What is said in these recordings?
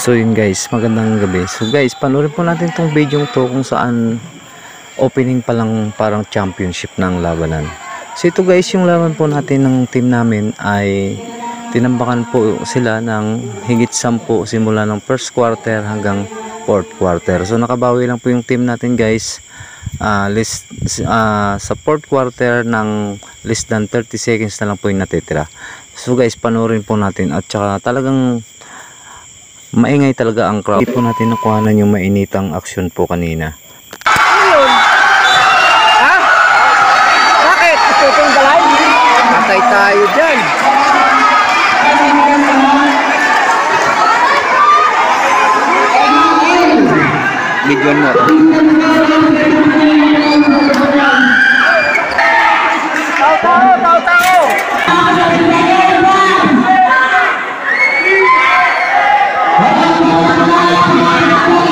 So yun guys, magandang gabi. So guys, panoorin po natin tong video to kung saan opening pa lang parang championship ng labanan. So ito guys, yung laban po natin ng team namin ay tinambakan po sila ng higit 10 simula ng first quarter hanggang fourth quarter. So nakabawi lang po yung team natin guys. Sa fourth quarter ng less than 30 seconds na lang po yung natitira. So guys, panoorin po natin at saka talagang maingay talaga ang crowd. Hindi po natin nakuhanan yung mainitang aksyon po kanina. Ano yun? Ha? Bakit? Itutong galay? Patay tayo dyan. Bigyan mo. Tao!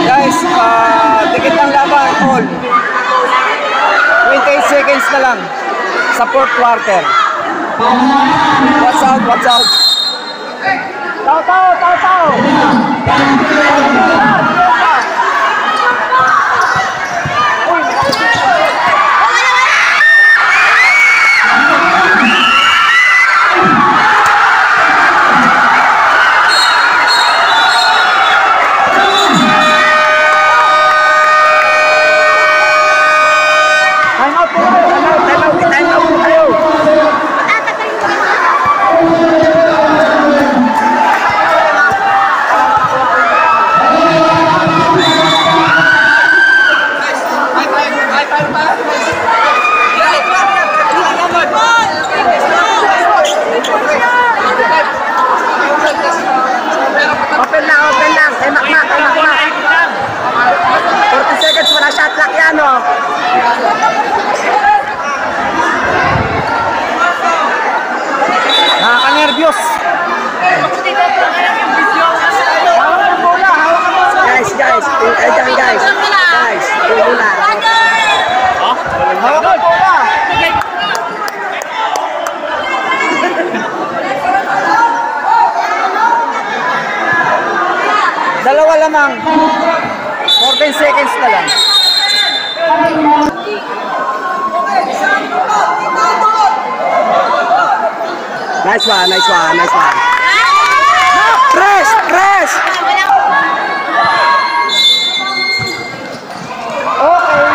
Guys, dikit ang laban, all 28 seconds na lang sa fourth quarter. Watch out. Tao. Open lang. Makmak. 40 seconds, wala shot clock yan, oh. Nakaka-nervyos. Hawakan mo muna. Guys. Guys, muna. Hawakan mo muna. Dalawa lamang. 14 seconds na lang. Nice one. Press! Okay.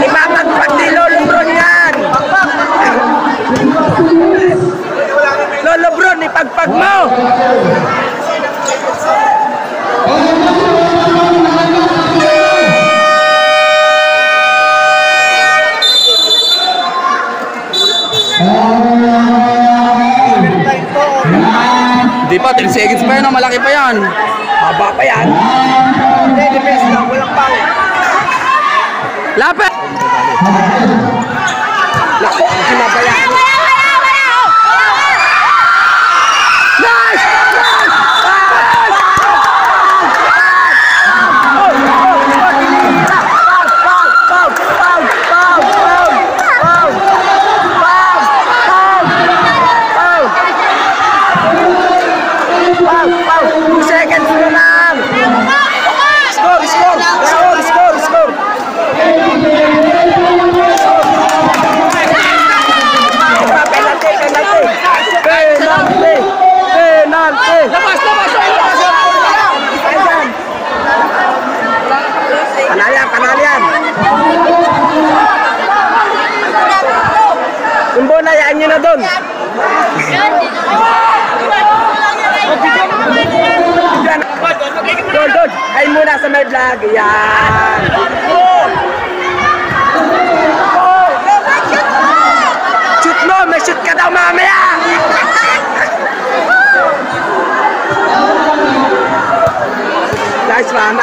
Ipapagpag ni Lolo Bron yan. Lolo Bron, ipagpag mo. Di pa, 10 seconds pa yan, malaki pa yan. Haba pa yan. Hindi, defense lang, walang foul. Lapit! Lako, sinabayan. Nice! Foul! 2 seconds na lang! Score! Good. Ay muna sa may vlog. Yan. Shoot mo! May shoot ka daw mamaya! Nice one.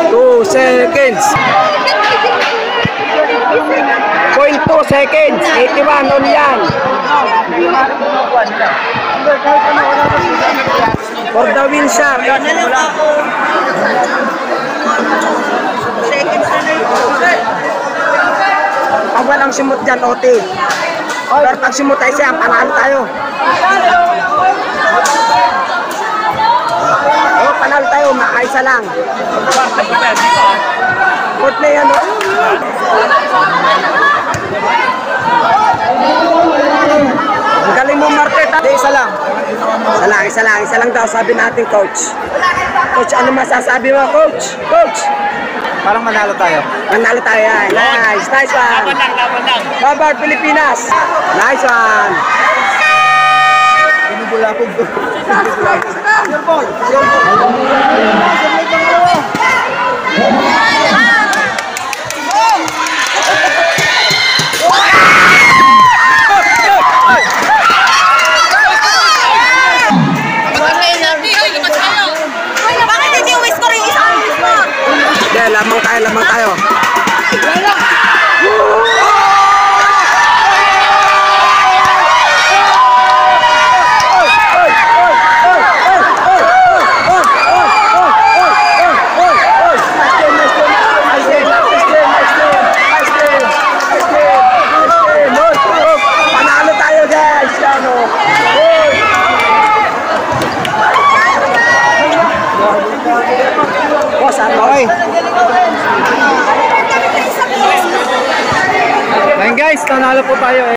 2 seconds. 0.2 seconds. 81 on yan. For the win shot. Pag walang simot dyan, OT. Pero pag simot tayo siya, panalo tayo. Panalo tayo, makaisa lang. Good play yan. Ang galing mo, Market. Isa lang. Isa lang daw, sabi natin, coach. Coach, ano masasabi mo, coach? Coach? Parang manalo tayo. Manalo tayo yan. Nice one. Laban lang. Babar, Pilipinas. Nice one. Pinubulakog to. Bakit hindi whisper yung isang whisper? Okay, lamang tayo. Panalo tayo, guys. Okay. Ayun guys, nanalo po tayo.